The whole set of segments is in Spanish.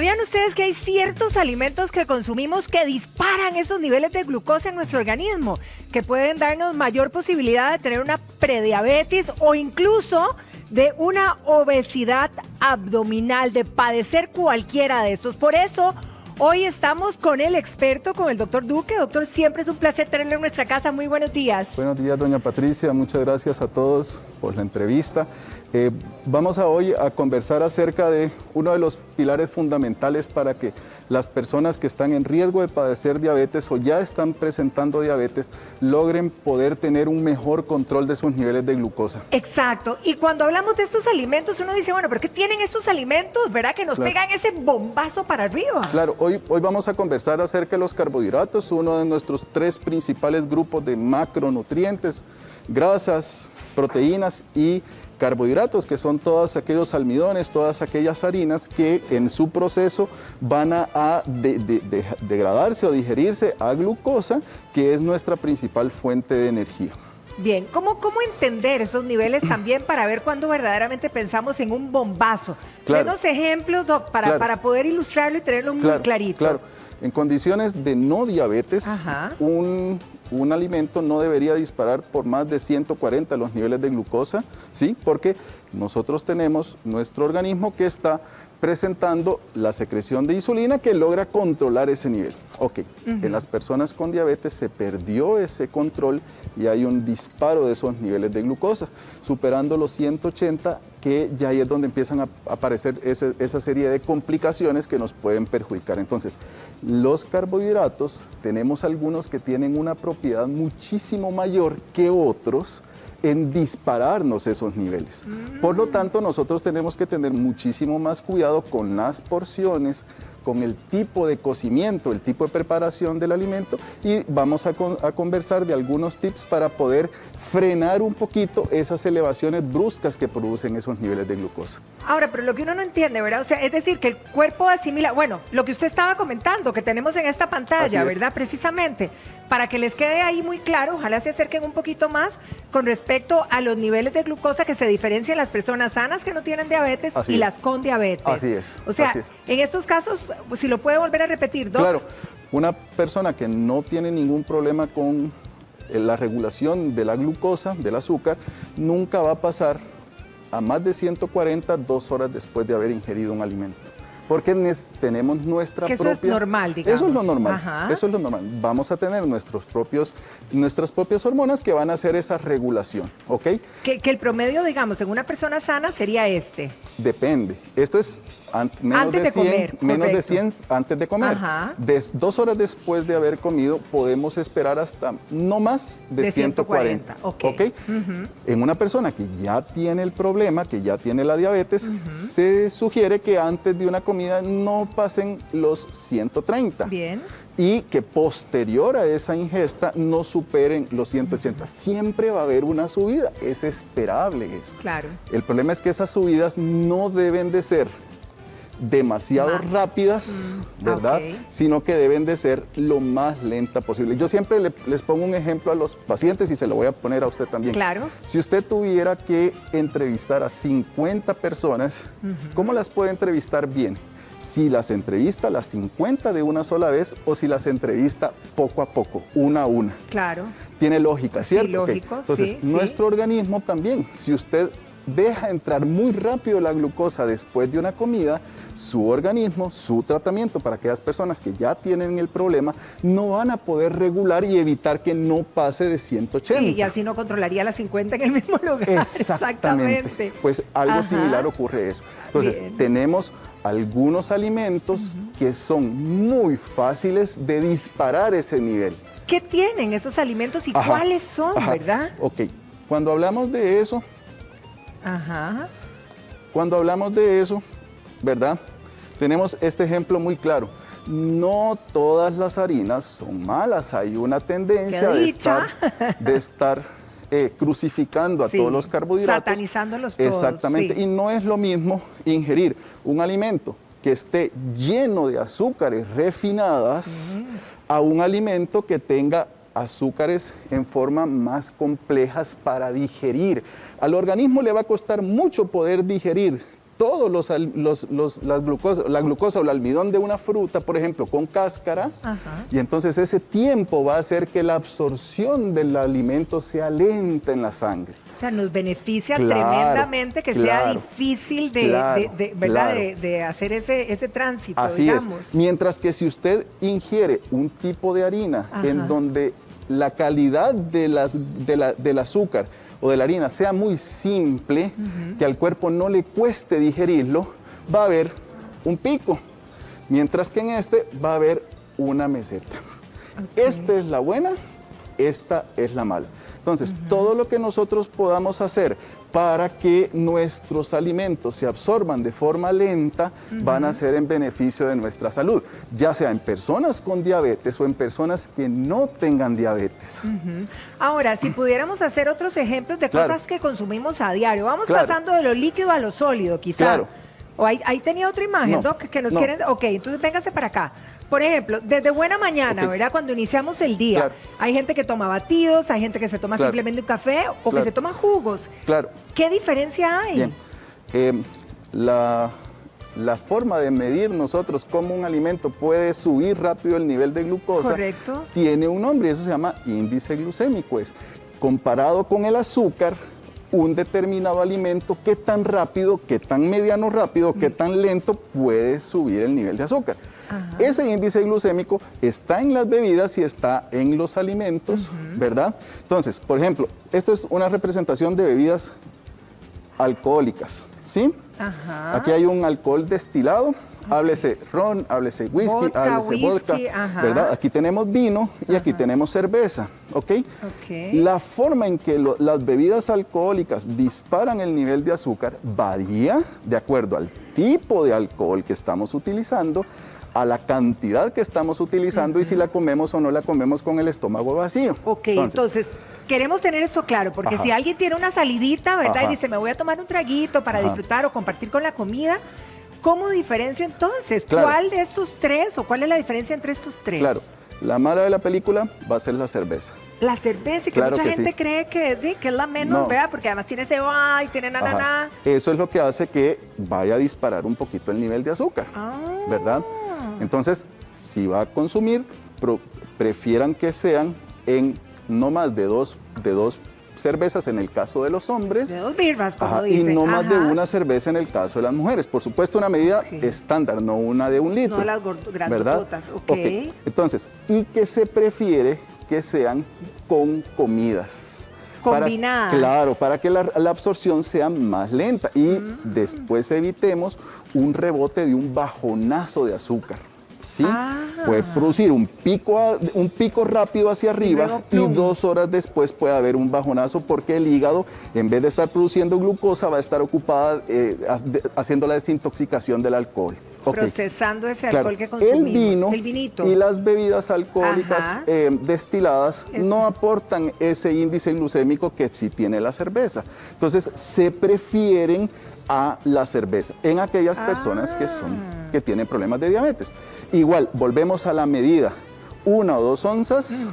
¿Sabían ustedes que hay ciertos alimentos que consumimos que disparan esos niveles de glucosa en nuestro organismo? Que pueden darnos mayor posibilidad de tener una prediabetes o incluso de una obesidad abdominal, de padecer cualquiera de estos. Por eso, hoy estamos con el experto, con el doctor Duque. Doctor, siempre es un placer tenerlo en nuestra casa. Muy buenos días. Buenos días, doña Patricia. Muchas gracias a todos por la entrevista. Vamos hoy a conversar acerca de uno de los pilares fundamentales para que las personas que están en riesgo de padecer diabetes o ya están presentando diabetes logren poder tener un mejor control de sus niveles de glucosa. Exacto. Y cuando hablamos de estos alimentos, uno dice, bueno, ¿pero qué tienen estos alimentos, verdad? Que nos pegan ese bombazo para arriba. Claro, hoy vamos a conversar acerca de los carbohidratos, uno de nuestros 3 principales grupos de macronutrientes: grasas, proteínas y carbohidratos, que son todos aquellos almidones, todas aquellas harinas que en su proceso van a degradarse o digerirse a glucosa, que es nuestra principal fuente de energía. Bien, ¿cómo entender esos niveles también para ver cuándo verdaderamente pensamos en un bombazo? Claro. Denos ejemplos, Doc, para poder ilustrarlo y tenerlo muy clarito. Claro, en condiciones de no diabetes, un alimento no debería disparar por más de 140 los niveles de glucosa, ¿sí? Porque nosotros tenemos nuestro organismo que está presentando la secreción de insulina que logra controlar ese nivel. En las personas con diabetes se perdió ese control y hay un disparo de esos niveles de glucosa, superando los 180, que ya ahí es donde empiezan a aparecer esa serie de complicaciones que nos pueden perjudicar. Entonces, los carbohidratos, tenemos algunos que tienen una propiedad muchísimo mayor que otros en dispararnos esos niveles. Por lo tanto, nosotros tenemos que tener muchísimo más cuidado con las porciones, con el tipo de cocimiento, el tipo de preparación del alimento, y vamos a conversar de algunos tips para poder frenar un poquito esas elevaciones bruscas que producen esos niveles de glucosa. Ahora, pero lo que uno no entiende, ¿verdad? O sea, es decir, que el cuerpo asimila, bueno, lo que usted estaba comentando, que tenemos en esta pantalla, ¿verdad? Precisamente, para que les quede ahí muy claro, ojalá se acerquen un poquito más con respecto a los niveles de glucosa que se diferencian las personas sanas que no tienen diabetes y las con diabetes. Así es. O sea, en estos casos, si lo puede volver a repetir, Doc. Claro, una persona que no tiene ningún problema con la regulación de la glucosa, del azúcar, nunca va a pasar a más de 140 2 horas después de haber ingerido un alimento. Porque tenemos nuestra propia... Eso es normal, digamos. Eso es lo normal, eso es lo normal. Vamos a tener nuestras propias hormonas que van a hacer esa regulación, ¿ok? Que el promedio, digamos, en una persona sana sería este. Depende. Esto es menos de 100 antes de comer. 2 horas después de haber comido podemos esperar hasta no más de 140. ¿Ok? En una persona que ya tiene el problema, que ya tiene la diabetes, se sugiere que antes de una comida no pasen los 130. Bien. Y que posterior a esa ingesta no superen los 180. Siempre va a haber una subida, es esperable eso. Claro. El problema es que esas subidas no deben de ser demasiado rápidas, ¿verdad? Sino que deben de ser lo más lenta posible. Yo siempre les pongo un ejemplo a los pacientes y se lo voy a poner a usted también. Claro. Si usted tuviera que entrevistar a 50 personas, ¿cómo las puede entrevistar bien? Si las entrevista las 50 de una sola vez o si las entrevista poco a poco, una a una. Claro. Tiene lógica, ¿cierto? Sí, lógico. Entonces, nuestro organismo también, si usted deja entrar muy rápido la glucosa después de una comida, su organismo, su tratamiento para aquellas personas que ya tienen el problema, no van a poder regular y evitar que no pase de 180. Sí, y así no controlaría las 50 en el mismo lugar. Exactamente. Pues algo similar ocurre eso. Entonces, tenemos algunos alimentos que son muy fáciles de disparar ese nivel. ¿Qué tienen esos alimentos y cuáles son, verdad? Ok, cuando hablamos de eso, ¿verdad? Tenemos este ejemplo muy claro. No todas las harinas son malas, hay una tendencia de estar crucificando a todos los carbohidratos. Satanizándolos todos. Exactamente, y no es lo mismo ingerir un alimento que esté lleno de azúcares refinadas a un alimento que tenga azúcares en forma más complejas para digerir. Al organismo le va a costar mucho poder digerir todos la glucosa o el almidón de una fruta, por ejemplo, con cáscara, y entonces ese tiempo va a hacer que la absorción del alimento sea lenta en la sangre. O sea, nos beneficia tremendamente que sea difícil de hacer ese tránsito, Así digamos. es. Mientras que si usted ingiere un tipo de harina en donde la calidad del azúcar o de la harina sea muy simple, que al cuerpo no le cueste digerirlo, va a haber un pico, mientras que en este va a haber una meseta. Esta es la buena, esta es la mala. Entonces, todo lo que nosotros podamos hacer para que nuestros alimentos se absorban de forma lenta, van a ser en beneficio de nuestra salud, ya sea en personas con diabetes o en personas que no tengan diabetes. Ahora, si pudiéramos hacer otros ejemplos de cosas que consumimos a diario, vamos pasando de lo líquido a lo sólido, quizá. O ahí tenía otra imagen, ¿no? que nos quieren... Ok, entonces véngase para acá. Por ejemplo, desde buena mañana, ¿verdad? Cuando iniciamos el día, hay gente que toma batidos, hay gente que se toma simplemente un café o que se toma jugos. ¿Qué diferencia hay? Bien. La forma de medir nosotros cómo un alimento puede subir rápido el nivel de glucosa tiene un nombre y eso se llama índice glucémico. Es comparado con el azúcar, un determinado alimento, qué tan rápido, qué tan mediano rápido, qué tan lento puede subir el nivel de azúcar. Ese índice glucémico está en las bebidas y está en los alimentos, ¿verdad? Entonces, por ejemplo, esto es una representación de bebidas alcohólicas, ¿sí? Aquí hay un alcohol destilado, háblese ron, háblese whisky, háblese vodka, ¿verdad? Aquí tenemos vino y aquí tenemos cerveza, ¿ok? La forma en que las bebidas alcohólicas disparan el nivel de azúcar varía de acuerdo al tipo de alcohol que estamos utilizando, a la cantidad que estamos utilizando y si la comemos o no la comemos con el estómago vacío. Entonces queremos tener esto claro, porque si alguien tiene una salidita, ¿verdad? Y dice, me voy a tomar un traguito para disfrutar o compartir con la comida, ¿cómo diferencio entonces? ¿Cuál de estos tres o cuál es la diferencia entre estos tres? La mala de la película va a ser la cerveza. La cerveza, y que mucha gente cree que es la menos, ¿verdad? Porque además tiene cebada y tiene nananá. Eso es lo que hace que vaya a disparar un poquito el nivel de azúcar, ¿verdad? Entonces, si va a consumir, prefieran que sean en no más de dos cervezas en el caso de los hombres. De 2 birras, como dicen. Y no más de una cerveza en el caso de las mujeres. Por supuesto, una medida estándar, no una de 1 litro. No las grandotas, Entonces, y que se prefiere que sean con comidas. Combinadas. Para que la absorción sea más lenta y después evitemos un rebote de un bajonazo de azúcar. ¿Sí? Puede producir un pico rápido hacia arriba y 2 horas después puede haber un bajonazo porque el hígado, en vez de estar produciendo glucosa, va a estar ocupada haciendo la desintoxicación del alcohol. Procesando ese alcohol que consumimos. El vinito y las bebidas alcohólicas destiladas no aportan ese índice glucémico que sí tiene la cerveza. Entonces, se prefieren a la cerveza en aquellas personas que tienen problemas de diabetes. Igual, volvemos a la medida, 1 o 2 onzas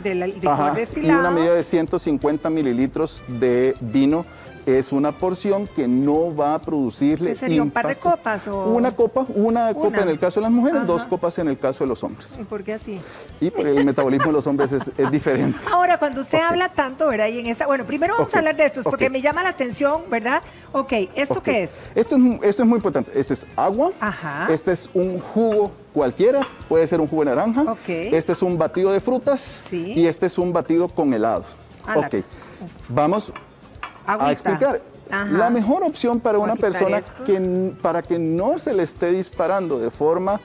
de licor destilado. Y una medida de 150 mililitros de vino es una porción que no va a producirle ¿Qué sería, impacto. un par de copas? O... Una copa en el caso de las mujeres, 2 copas en el caso de los hombres. ¿Y por qué así? Y porque el metabolismo de los hombres es diferente. Ahora, cuando usted habla tanto, ¿verdad? Y en esta, bueno, primero vamos a hablar de estos, porque me llama la atención, ¿verdad? ¿Esto qué es? Esto es muy importante. Este es agua, este es un jugo cualquiera, puede ser un jugo de naranja, este es un batido de frutas y este es un batido con helados. Vamos a explicar. La mejor opción para una persona para que no se le esté disparando de forma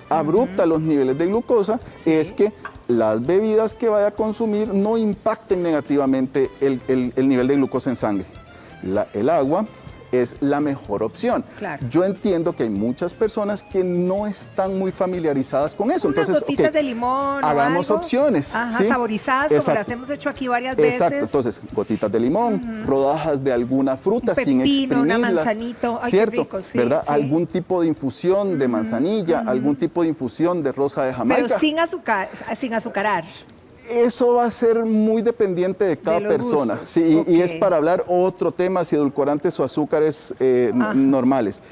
abrupta los niveles de glucosa es que las bebidas que vaya a consumir no impacten negativamente el nivel de glucosa en sangre. El agua es la mejor opción. Yo entiendo que hay muchas personas que no están muy familiarizadas con eso. Unas gotitas de limón hagamos opciones. Saborizadas, como las hemos hecho aquí varias veces. Entonces, gotitas de limón, rodajas de alguna fruta sin exprimirlas. Una manzanito, ¿cierto? Qué rico, ¿verdad? Algún tipo de infusión de manzanilla, algún tipo de infusión de rosa de Jamaica. Pero sin azucarar. Eso va a ser muy dependiente de cada persona. Sí, y es para hablar otro tema, si edulcorantes o azúcares normales.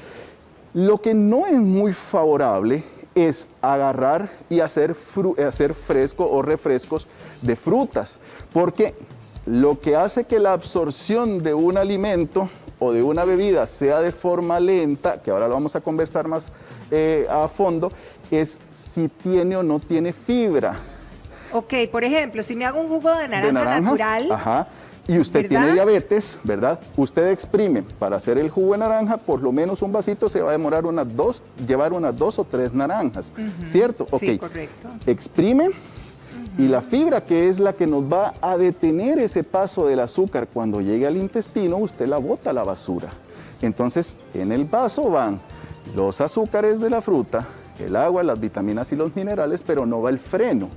Lo que no es muy favorable es agarrar y hacer fresco o refrescos de frutas, porque lo que hace que la absorción de un alimento o de una bebida sea de forma lenta, que ahora lo vamos a conversar más a fondo, es si tiene o no tiene fibra. Ok, por ejemplo, si me hago un jugo de naranja natural, y usted tiene diabetes, ¿verdad? Usted exprime para hacer el jugo de naranja, por lo menos un vasito se va a demorar llevar unas 2 o 3 naranjas, ¿cierto? Sí, correcto. Exprime y la fibra, que es la que nos va a detener ese paso del azúcar cuando llegue al intestino, usted la bota a la basura. Entonces, en el vaso van los azúcares de la fruta, el agua, las vitaminas y los minerales, pero no va el freno.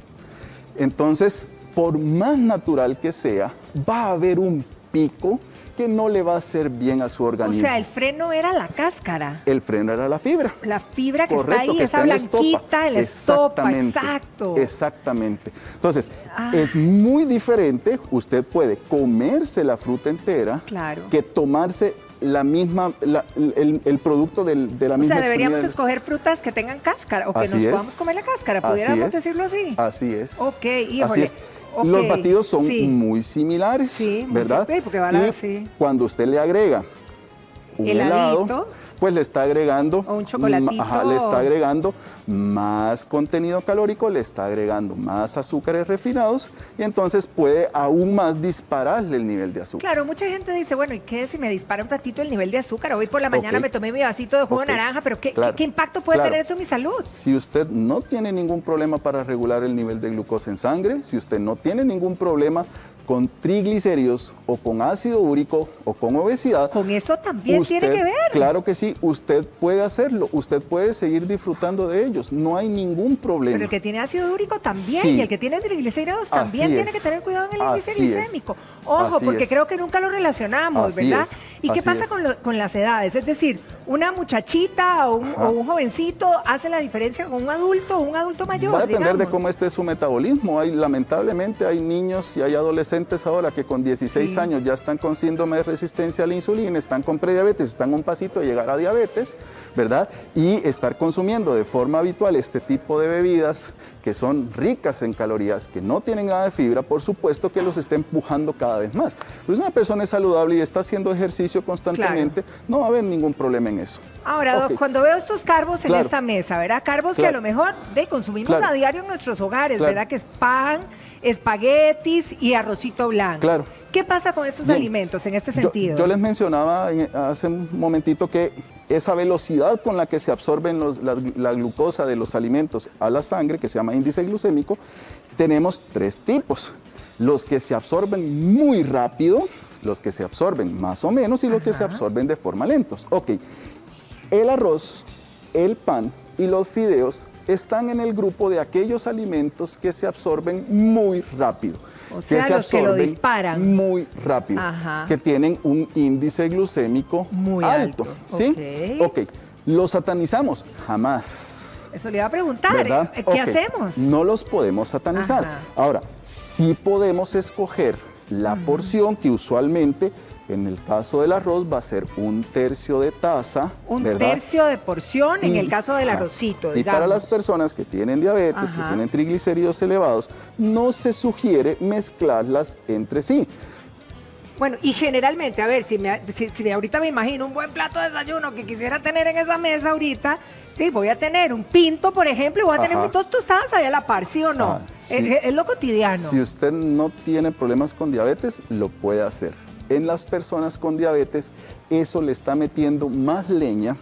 Entonces, por más natural que sea, va a haber un pico que no le va a hacer bien a su organismo. O sea, el freno era la cáscara. El freno era la fibra. La fibra que está ahí, esa blanquita en la estopa, exacto. Exactamente. Entonces, es muy diferente, usted puede comerse la fruta entera, que tomarse la misma, el producto de la misma expresión. O sea, deberíamos escoger frutas que tengan cáscara o que nos podamos comer la cáscara, pudiéramos decirlo así. Así es. Ok, híjole. Así es. Los batidos son muy similares, ¿verdad? Porque cuando usted le agrega un helado, pues le está agregando, o un chocolatito, le está agregando más contenido calórico, le está agregando más azúcares refinados y entonces puede aún más dispararle el nivel de azúcar. Claro, mucha gente dice, bueno, ¿y qué si me dispara un ratito el nivel de azúcar? Hoy por la mañana me tomé mi vasito de jugo de naranja, pero ¿qué impacto puede tener eso en mi salud? Si usted no tiene ningún problema para regular el nivel de glucosa en sangre, si usted no tiene ningún problema con triglicéridos o con ácido úrico o con obesidad. ¿Con eso también tiene que ver? Claro que sí, usted puede hacerlo, usted puede seguir disfrutando de ellos, no hay ningún problema. Pero el que tiene ácido úrico también, y el que tiene triglicéridos también tiene que tener cuidado en el índice glicémico. Ojo, porque creo que nunca lo relacionamos, ¿verdad? ¿Y qué pasa con las edades? Es decir, una muchachita o un jovencito hace la diferencia con un adulto mayor. Va a depender de cómo esté su metabolismo. Lamentablemente hay niños y hay adolescentes ahora que con 16 años ya están con síndrome de resistencia a la insulina, están con prediabetes, están a un pasito de llegar a diabetes, ¿verdad? Y estar consumiendo de forma habitual este tipo de bebidas que son ricas en calorías, que no tienen nada de fibra, por supuesto que los está empujando cada vez más. Pues una persona es saludable y está haciendo ejercicio constantemente, no va a haber ningún problema en eso. Ahora, Doc, cuando veo estos carbos en esta mesa, ¿verdad? Carbos que a lo mejor consumimos a diario en nuestros hogares, ¿verdad? Que es pan, espaguetis y arrocito blanco. Claro. ¿Qué pasa con estos alimentos en este sentido? Yo les mencionaba hace un momentito que esa velocidad con la que se absorben la glucosa de los alimentos a la sangre, que se llama índice glucémico, tenemos 3 tipos. Los que se absorben muy rápido, los que se absorben más o menos y los que se absorben de forma lenta. Ok, el arroz, el pan y los fideos están en el grupo de aquellos alimentos que se absorben muy rápido. O sea, los que lo disparan. Muy rápido. Que tienen un índice glucémico muy alto. ¿Sí? Ok. ¿Los satanizamos? Jamás. Eso le iba a preguntar. ¿Qué hacemos? No los podemos satanizar. Ahora, sí podemos escoger la porción que usualmente, en el caso del arroz, va a ser 1/3 de taza. ¿verdad? 1/3 de porción en el caso del arrocito, digamos. Y para las personas que tienen diabetes, que tienen triglicéridos elevados, no se sugiere mezclarlas entre sí. Bueno, y generalmente, a ver, si ahorita me imagino un buen plato de desayuno que quisiera tener en esa mesa ahorita, voy a tener un pinto, por ejemplo, y voy a tener mis 2 tostadas ahí a la par, ¿sí o no? Sí. Es lo cotidiano. Si usted no tiene problemas con diabetes, lo puede hacer. En las personas con diabetes, eso le está metiendo más leña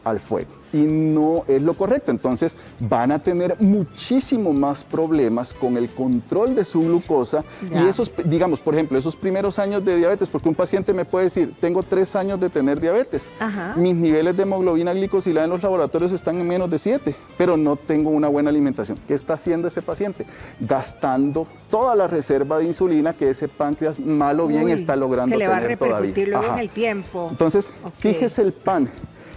al fuego y no es lo correcto. Entonces van a tener muchísimo más problemas con el control de su glucosa y esos, digamos, por ejemplo, esos primeros años de diabetes, porque un paciente me puede decir, tengo 3 años de tener diabetes, mis niveles de hemoglobina glicosilada en los laboratorios están en menos de 7, pero no tengo una buena alimentación. ¿Qué está haciendo ese paciente? Gastando toda la reserva de insulina que ese páncreas mal o bien está logrando tener todavía. Que le va a repercutir luego en el tiempo. Entonces, fíjese el pan.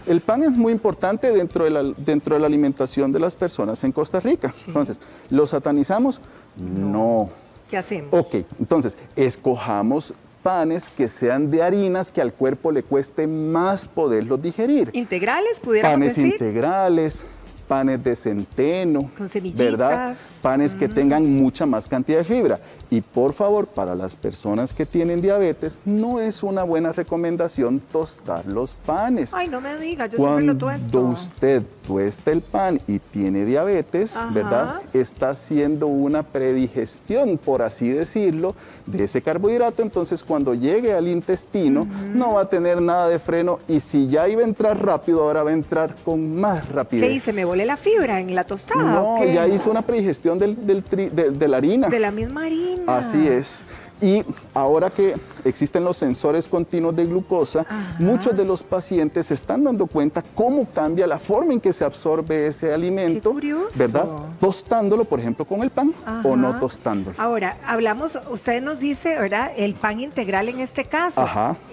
El pan es muy importante dentro de la alimentación de las personas en Costa Rica. Entonces, ¿lo satanizamos? No. ¿Qué hacemos? Ok, entonces, escojamos panes que sean de harinas que al cuerpo le cueste más poderlos digerir. ¿Integrales pudiéramos Panes decir? integrales, panes de centeno, con semillitas, ¿verdad? Panes que tengan mucha más cantidad de fibra. Y por favor, para las personas que tienen diabetes, no es una buena recomendación tostar los panes. Ay, no me diga, yo siempre lo tuesto. Cuando usted tuesta el pan y tiene diabetes, ¿verdad? Está haciendo una predigestión, por así decirlo, de ese carbohidrato. Entonces, cuando llegue al intestino, no va a tener nada de freno. Y si ya iba a entrar rápido, ahora va a entrar con más rapidez. ¿Qué hice? ¿Me volé la fibra en la tostada? No, ¿o qué? ya hizo una predigestión de la harina. De la misma harina. Así es. Y ahora que existen los sensores continuos de glucosa, muchos de los pacientes se están dando cuenta cómo cambia la forma en que se absorbe ese alimento. Qué curioso. ¿Verdad? Tostándolo, por ejemplo, con el pan o no tostándolo. Ahora, hablamos, usted nos dice, ¿verdad? El pan integral en este caso.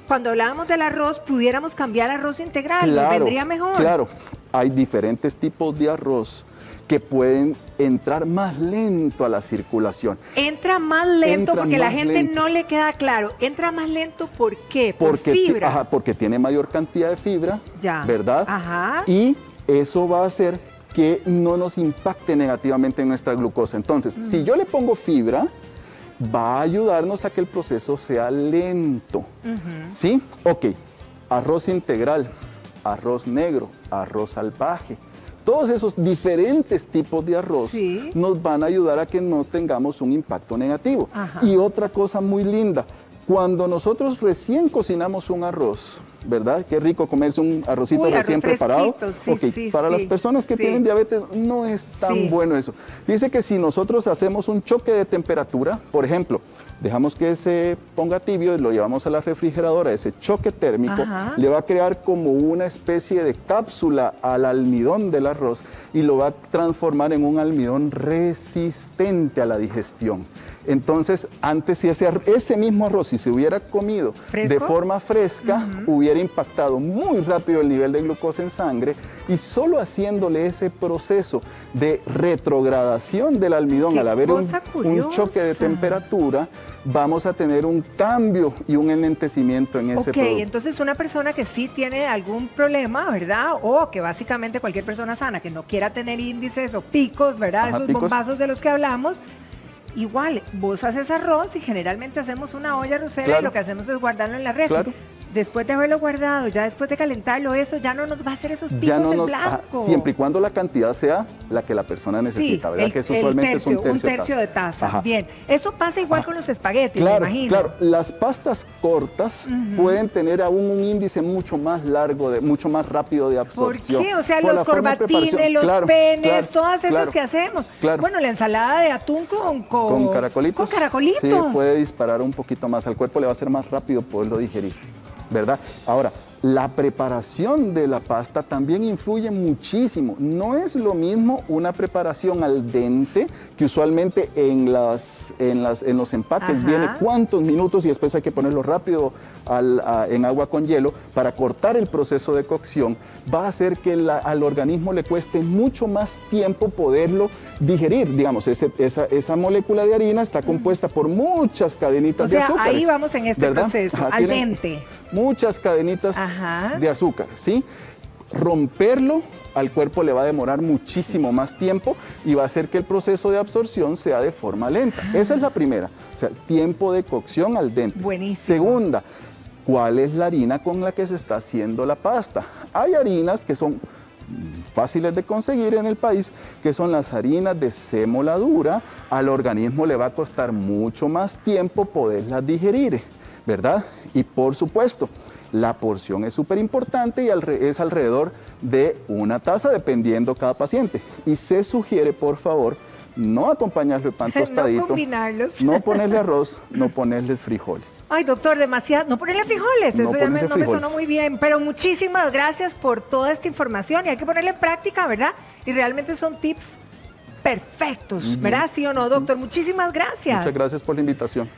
Cuando hablábamos del arroz, pudiéramos cambiar arroz integral, ¿nos vendría mejor? Claro, hay diferentes tipos de arroz que pueden entrar más lento a la circulación. Entra más lento porque la gente no le queda claro. Entra más lento, ¿por qué? ¿Por fibra? Porque tiene mayor cantidad de fibra, ¿verdad? Y eso va a hacer que no nos impacte negativamente en nuestra glucosa. Entonces, si yo le pongo fibra, va a ayudarnos a que el proceso sea lento. ¿Sí? Ok, arroz integral, arroz negro, arroz salvaje. Todos esos diferentes tipos de arroz nos van a ayudar a que no tengamos un impacto negativo. Y otra cosa muy linda, cuando nosotros recién cocinamos un arroz, ¿verdad? Qué rico comerse un arrocito recién preparado. Para las personas que tienen diabetes no es tan bueno eso. Fíjense que si nosotros hacemos un choque de temperatura, por ejemplo, dejamos que se ponga tibio y lo llevamos a la refrigeradora, ese choque térmico le va a crear como una especie de cápsula al almidón del arroz y lo va a transformar en un almidón resistente a la digestión. Entonces, antes si ese mismo arroz, si se hubiera comido de forma fresca, hubiera impactado muy rápido el nivel de glucosa en sangre y solo haciéndole ese proceso de retrogradación del almidón al haber un choque de temperatura, vamos a tener un cambio y un enlentecimiento en ese producto. Entonces una persona que sí tiene algún problema, ¿verdad? O que básicamente cualquier persona sana que no quiera tener índices o picos, ¿verdad? Esos bombazos de los que hablamos. Igual, vos haces arroz y generalmente hacemos una olla arrocera y lo que hacemos es guardarlo en la refri. Después de haberlo guardado, ya después de calentarlo, eso ya no nos va a hacer esos picos en blanco. Siempre y cuando la cantidad sea la que la persona necesita, ¿verdad? Que eso usualmente es un tercio de taza. Bien, eso pasa igual con los espaguetis, me imagino. Claro, las pastas cortas pueden tener aún un índice mucho más largo, mucho más rápido de absorción. ¿Por qué? O sea, los corbatines, los penes, todas esas que hacemos. Bueno, la ensalada de atún con caracolitos. Con caracolitos. Sí, puede disparar un poquito más. Al cuerpo le va a ser más rápido poderlo digerir, ¿verdad? Ahora, la preparación de la pasta también influye muchísimo. No es lo mismo una preparación al dente, que usualmente en los empaques viene cuántos minutos y después hay que ponerlo rápido en agua con hielo para cortar el proceso de cocción. Va a hacer que al organismo le cueste mucho más tiempo poderlo digerir. Digamos, esa molécula de harina está compuesta por muchas cadenitas de azúcares. Ahí vamos en este proceso, al dente. Muchas cadenitas de azúcar, ¿sí? Romperlo al cuerpo le va a demorar muchísimo más tiempo y va a hacer que el proceso de absorción sea de forma lenta. Esa es la primera, o sea, tiempo de cocción al dente. Buenísimo. Segunda, ¿cuál es la harina con la que se está haciendo la pasta? Hay harinas que son fáciles de conseguir en el país, que son las harinas de sémola dura. Al organismo le va a costar mucho más tiempo poderlas digerir, ¿verdad? Y por supuesto, la porción es súper importante y es alrededor de una taza, dependiendo cada paciente. Y se sugiere, por favor, no acompañarlo de pan tostadito, no combinarlos, no ponerle arroz, no ponerle frijoles. Ay, doctor, demasiado, no ponerle frijoles, eso ya no me sonó muy bien, pero muchísimas gracias por toda esta información y hay que ponerle en práctica, ¿verdad? Y realmente son tips perfectos, ¿verdad? ¿Sí o no, doctor? Muchísimas gracias. Muchas gracias por la invitación.